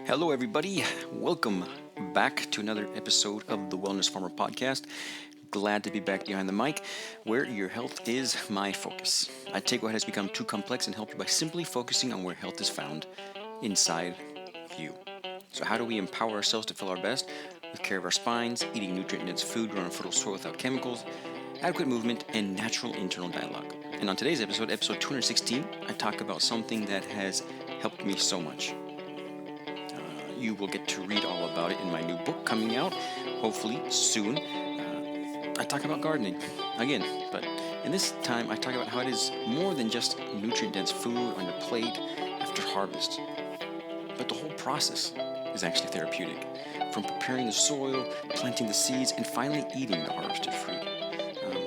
Hello, everybody. Welcome back to another episode of the Wellness Farmer Podcast. Glad to be back behind the mic, where your health is my focus. I take what has become too complex and help you by simply focusing on where health is found inside you. So, how do we empower ourselves to feel our best? With care of our spines, eating nutrient-dense food grown on fertile soil without chemicals, adequate movement, and natural internal dialogue. And on today's episode 216, I talk about something that has helped me so much. You will get to read all about it in my new book coming out, hopefully soon. I talk about gardening again, but in this time I talk about how it is more than just nutrient-dense food on your plate after harvest, but the whole process is actually therapeutic. From preparing the soil, planting the seeds, and finally eating the harvested fruit.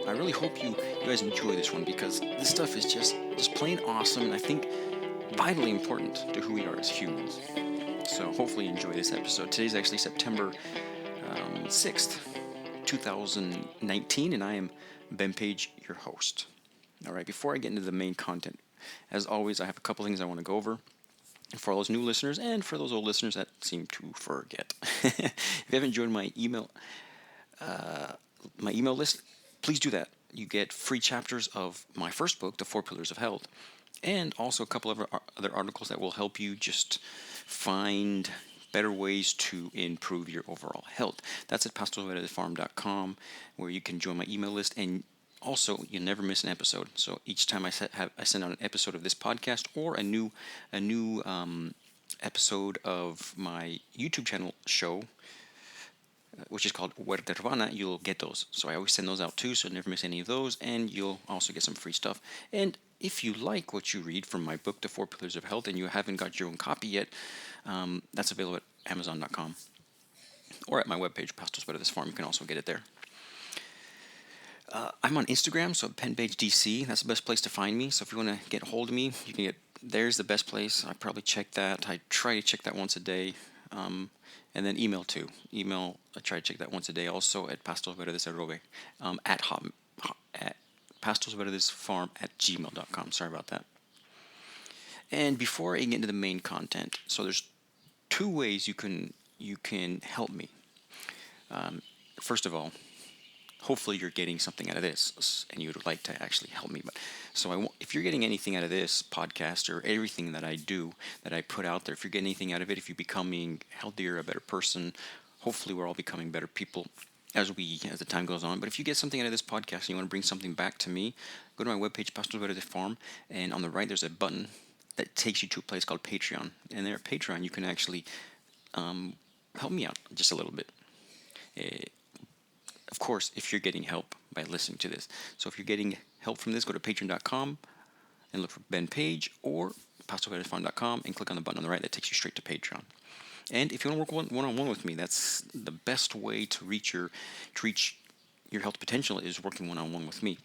I really hope you guys enjoy this one because this stuff is just plain awesome, and I think vitally important to who we are as humans. So hopefully you enjoy this episode. Today's actually September 6th, 2019, and I am Ben Page, your host. All right, before I get into the main content, as always, I have a couple things I want to go over for all those new listeners and for those old listeners that seem to forget. If you haven't joined my email list, please do that. You get free chapters of my first book, The Four Pillars of Health, and also a couple of other articles that will help you just find better ways to improve your overall health. That's at pastoralsveredesfarm.com, where you can join my email list, and also you'll never miss an episode. So each time I send out an episode of this podcast or a new episode of my YouTube channel show, which is called Huerta Urbana, you'll get those. So I always send those out too, so never miss any of those, and you'll also get some free stuff. And if you like what you read from my book, The Four Pillars of Health, and you haven't got your own copy yet, that's available at Amazon.com or at my webpage, Pastors Better This Farm. You can also get it there. I'm on Instagram, so PenPageDC. That's the best place to find me. So if you want to get a hold of me, you can get. There's the best place. I probably check that. I try to check that once a day. And then email too. I try to check that once a day. Also at pastorsverdesarrobe, at pastorsverdesfarm at gmail.com. Sorry about that. And before I get into the main content, so there's two ways you can help me. First of all, hopefully you're getting something out of this, and you would like to actually help me. But so if you're getting anything out of this podcast or everything that I do, that I put out there, if you're getting anything out of it, if you're becoming healthier, a better person, hopefully we're all becoming better people as the time goes on. But if you get something out of this podcast and you want to bring something back to me, go to my webpage, Pastor Verde Farm, and on the right there's a button that takes you to a place called Patreon. And there at Patreon you can actually help me out just a little bit. Of course, if you're getting help by listening to this. So if you're getting help from this, go to patreon.com and look for Ben Page, or pastorverdesfarm.com and click on the button on the right that takes you straight to Patreon. And if you want to work one-on-one with me, that's the best way to reach your health potential, is working one-on-one with me.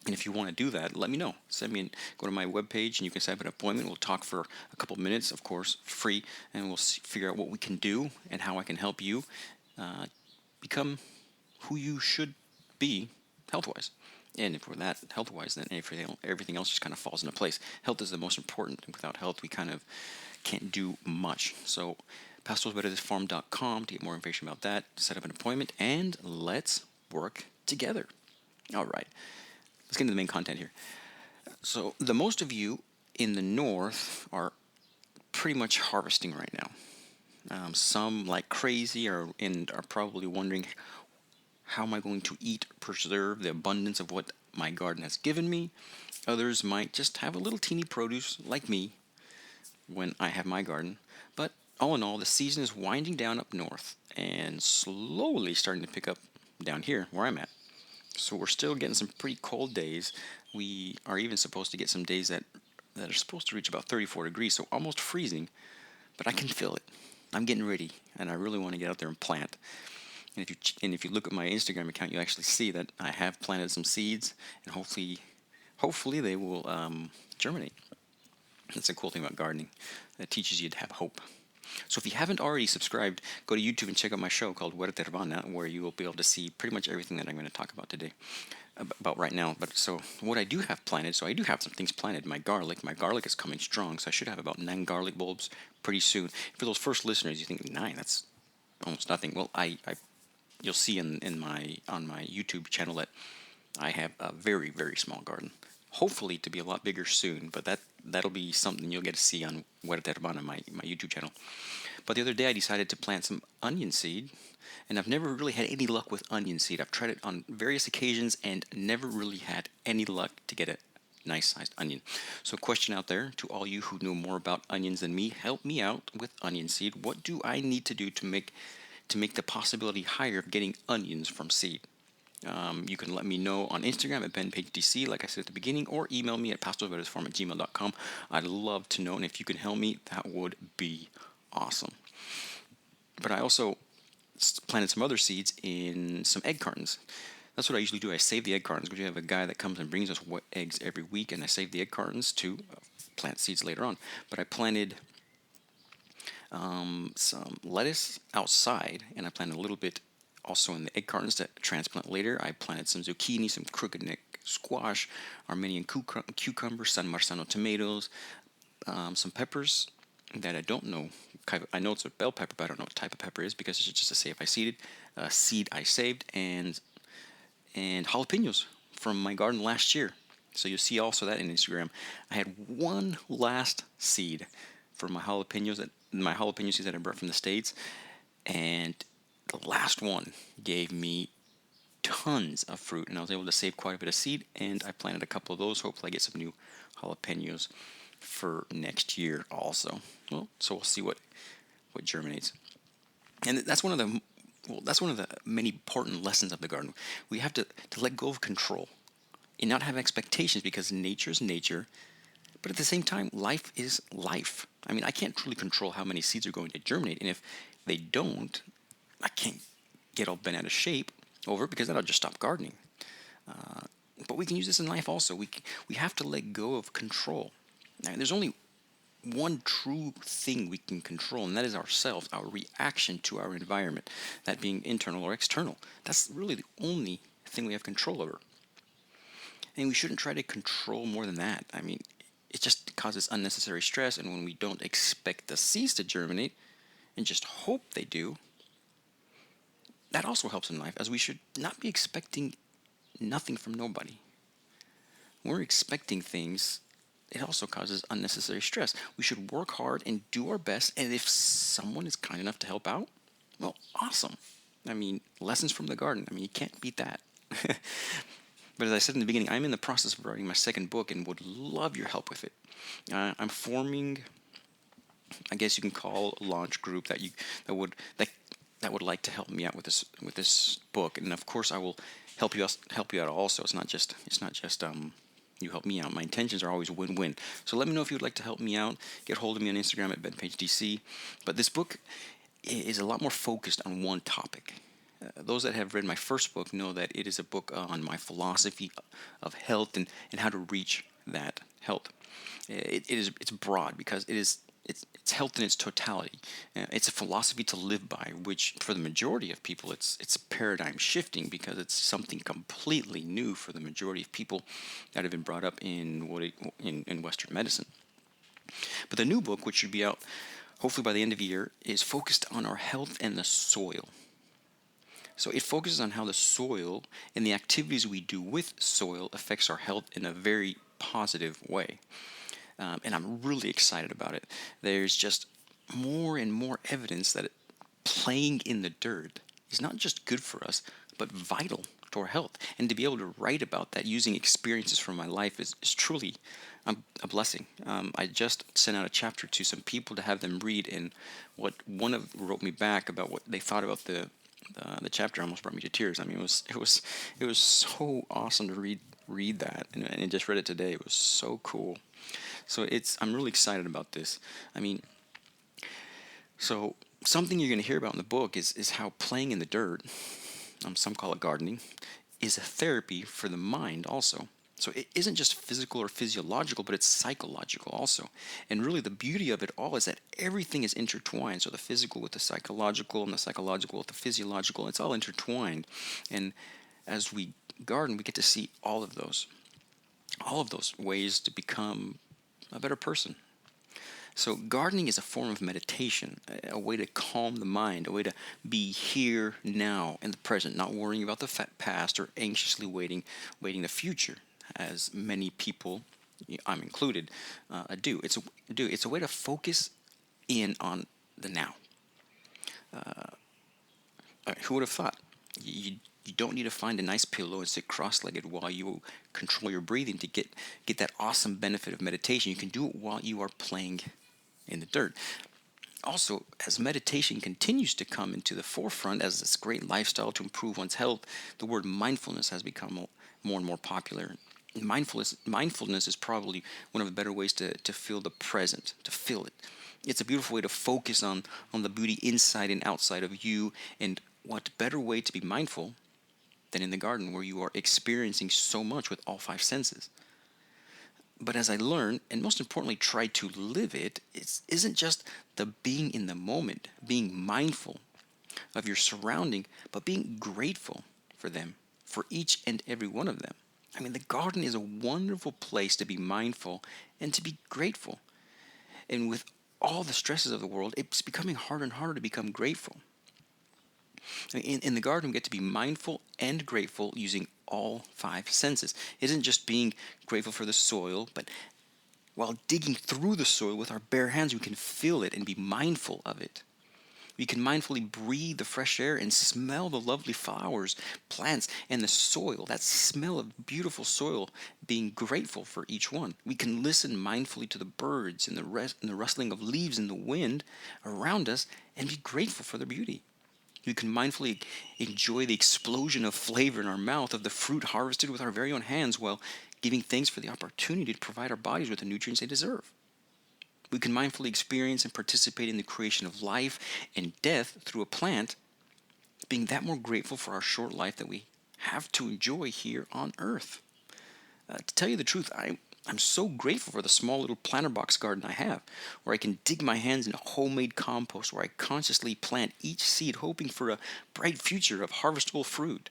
And if you want to do that, let me know. Go to my webpage and you can set up an appointment. We'll talk for a couple of minutes, of course, free, and we'll figure out what we can do and how I can help you become who you should be health-wise. And if we're that health-wise, then everything else just kind of falls into place. Health is the most important, and without health, we kind of can't do much. So, pastorsverdesfarm.com to get more information about that, set up an appointment, and let's work together. All right, let's get into the main content here. So, the most of you in the north are pretty much harvesting right now. Some like crazy and are probably wondering, how am I going to preserve the abundance of what my garden has given me? Others might just have a little teeny produce like me when I have my garden. But all in all, the season is winding down up north and slowly starting to pick up down here where I'm at. So we're still getting some pretty cold days. We are even supposed to get some days that are supposed to reach about 34 degrees, so almost freezing. But I can feel it. I'm getting ready, and I really want to get out there and plant. And if you look at my Instagram account, you actually see that I have planted some seeds, and hopefully they will germinate. That's a cool thing about gardening. It teaches you to have hope. So if you haven't already subscribed, go to YouTube and check out my show called Huerta Urbana, where you will be able to see pretty much everything that I'm going to talk about today, about right now. But so what I do have planted, so I do have some things planted. My garlic is coming strong, so I should have about 9 garlic bulbs pretty soon. For those first listeners, you think 9, that's almost nothing. Well, I you'll see in my on my YouTube channel that I have a very, very small garden. Hopefully to be a lot bigger soon, but that'll be something you'll get to see on Huerta Urbana, my YouTube channel. But the other day I decided to plant some onion seed, and I've never really had any luck with onion seed. I've tried it on various occasions and never really had any luck to get a nice sized onion. So, question out there to all you who know more about onions than me, help me out with onion seed. What do I need to do to make the possibility higher of getting onions from seed? You can let me know on Instagram at BenPageDC, like I said at the beginning, or email me at pastorverdesfarm@gmail.com. I'd love to know, and if you can help me, that would be awesome. But I also planted some other seeds in some egg cartons. That's what I usually do. I save the egg cartons because you have a guy that comes and brings us eggs every week, and I save the egg cartons to plant seeds later on. But I planted some lettuce outside, and I planted a little bit also in the egg cartons to transplant later. I planted some zucchini, some crooked neck squash, Armenian cucumber, San Marzano tomatoes, some peppers that I don't know. I know it's a bell pepper, but I don't know what type of pepper it is because it's just a seed I saved, and jalapenos from my garden last year. So you'll see also that in Instagram. I had one last seed for my jalapeno seeds that I brought from the States, and the last one gave me tons of fruit, and I was able to save quite a bit of seed, and I planted a couple of those. Hopefully I get some new jalapenos for next year also. Well, so we'll see what germinates. And that's one of the many important lessons of the garden. We have to let go of control and not have expectations, because nature is nature. But at the same time, life is life. I mean, I can't truly control how many seeds are going to germinate, and if they don't, I can't get all bent out of shape over it, because then I'll just stop gardening. But we can use this in life also. We have to let go of control. Now, there's only one true thing we can control, and that is ourselves, our reaction to our environment, that being internal or external. That's really the only thing we have control over. And we shouldn't try to control more than that. I mean, it just causes unnecessary stress, and when we don't expect the seeds to germinate and just hope they do, that also helps in life, as we should not be expecting nothing from nobody. When we're expecting things, it also causes unnecessary stress. We should work hard and do our best, and if someone is kind enough to help out, well, awesome. I mean, lessons from the garden. I mean, you can't beat that. But as I said in the beginning, I'm in the process of writing my second book and would love your help with it. I'm forming, I guess you can call, a launch group that would like to help me out with this book, and of course I will help you out also. It's not just you help me out. My intentions are always win-win. So let me know if you'd like to help me out. Get hold of me on Instagram at BenPageDC. But this book is a lot more focused on one topic. Those that have read my first book know that it is a book on my philosophy of health and how to reach that health. It's broad because it's health in its totality. It's a philosophy to live by, which for the majority of people it's paradigm shifting, because it's something completely new for the majority of people that have been brought up in Western medicine. But the new book, which should be out hopefully by the end of the year, is focused on our health and the soil. So it focuses on how the soil and the activities we do with soil affects our health in a very positive way. And I'm really excited about it. There's just more and more evidence that playing in the dirt is not just good for us, but vital to our health. And to be able to write about that using experiences from my life is truly a blessing. I just sent out a chapter to some people to have them read, and what one of wrote me back about what they thought about the chapter almost brought me to tears. I mean, it was so awesome to read that, and I just read it today. It was so cool. So I'm really excited about this. I mean, so something you're going to hear about in the book is how playing in the dirt, some call it gardening, is a therapy for the mind also. So it isn't just physical or physiological, but it's psychological also. And really, the beauty of it all is that everything is intertwined. So the physical with the psychological, and the psychological with the physiological, it's all intertwined. And as we garden, we get to see all of those ways to become a better person. So gardening is a form of meditation, a way to calm the mind, a way to be here now in the present, not worrying about the past or anxiously waiting the future, as many people, I'm included, do. It's a way to focus in on the now. Who would have thought? You don't need to find a nice pillow and sit cross-legged while you control your breathing to get that awesome benefit of meditation. You can do it while you are playing in the dirt. Also, as meditation continues to come into the forefront as this great lifestyle to improve one's health, the word mindfulness has become more and more popular. Mindfulness is probably one of the better ways to feel the present, to feel it. It's a beautiful way to focus on the beauty inside and outside of you. And what better way to be mindful than in the garden, where you are experiencing so much with all five senses? But as I learn, and most importantly, try to live it, it isn't just the being in the moment, being mindful of your surrounding, but being grateful for them, for each and every one of them. I mean, the garden is a wonderful place to be mindful and to be grateful. And with all the stresses of the world, it's becoming harder and harder to become grateful. I mean, in the garden, we get to be mindful and grateful using all five senses. It isn't just being grateful for the soil, but while digging through the soil with our bare hands, we can feel it and be mindful of it. We can mindfully breathe the fresh air and smell the lovely flowers, plants, and the soil, that smell of beautiful soil, being grateful for each one. We can listen mindfully to the birds and the rustling of leaves in the wind around us and be grateful for their beauty. We can mindfully enjoy the explosion of flavor in our mouth of the fruit harvested with our very own hands while giving thanks for the opportunity to provide our bodies with the nutrients they deserve. We can mindfully experience and participate in the creation of life and death through a plant, being that more grateful for our short life that we have to enjoy here on earth. To tell you the truth, I'm so grateful for the small little planter box garden I have, where I can dig my hands in homemade compost, where I consciously plant each seed hoping for a bright future of harvestable fruit.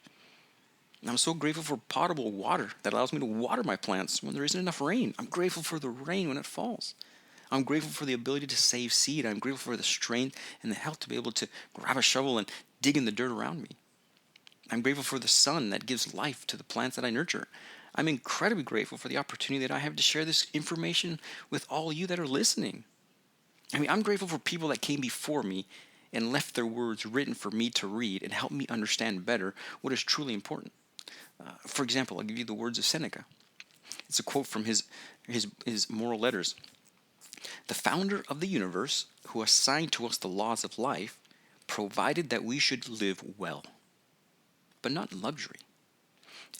And I'm so grateful for potable water that allows me to water my plants when there isn't enough rain. I'm grateful for the rain when it falls. I'm grateful for the ability to save seed. I'm grateful for the strength and the health to be able to grab a shovel and dig in the dirt around me. I'm grateful for the sun that gives life to the plants that I nurture. I'm incredibly grateful for the opportunity that I have to share this information with all you that are listening. I mean, I'm grateful for people that came before me and left their words written for me to read and help me understand better what is truly important. For example, I'll give you the words of Seneca. It's a quote from his moral letters. The founder of the universe, who assigned to us the laws of life, provided that we should live well, but not in luxury.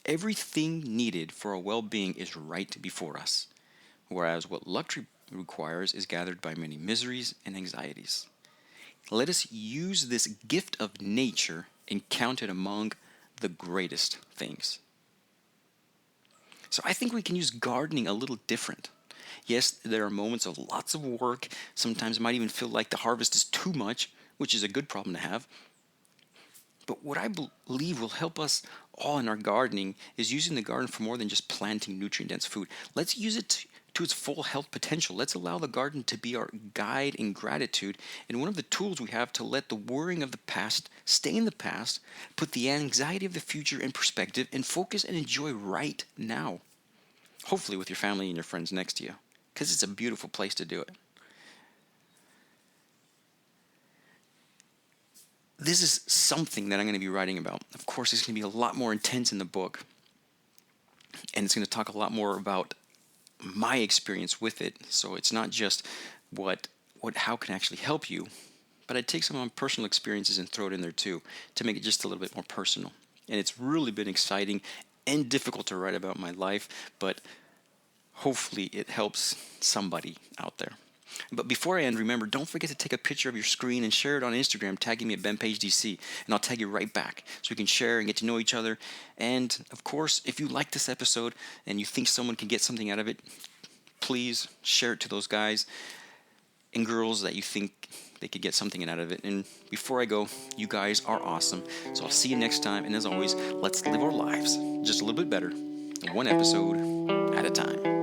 Everything needed for our well-being is right before us, whereas what luxury requires is gathered by many miseries and anxieties. Let us use this gift of nature and count it among the greatest things. So I think we can use gardening a little different. Yes, there are moments of lots of work. Sometimes it might even feel like the harvest is too much, which is a good problem to have. But what I believe will help us all in our gardening is using the garden for more than just planting nutrient-dense food. Let's use it to its full health potential. Let's allow the garden to be our guide in gratitude and one of the tools we have to let the worrying of the past stay in the past, put the anxiety of the future in perspective, and focus and enjoy right now. Hopefully with your family and your friends next to you, because it's a beautiful place to do it. This is something that I'm going to be writing about. Of course, it's going to be a lot more intense in the book, and it's going to talk a lot more about my experience with it. So it's not just how can actually help you, but I take some of my personal experiences and throw it in there too to make it just a little bit more personal. And it's really been exciting and difficult to write about my life, but hopefully it helps somebody out there. But before I end, remember, don't forget to take a picture of your screen and share it on Instagram, tagging me at BenPageDC, and I'll tag you right back so we can share and get to know each other. And of course, if you like this episode and you think someone can get something out of it, please share it to those guys and girls that you think they could get something out of it. And before I go, you guys are awesome. So I'll see you next time. And as always, let's live our lives just a little bit better, one episode at a time.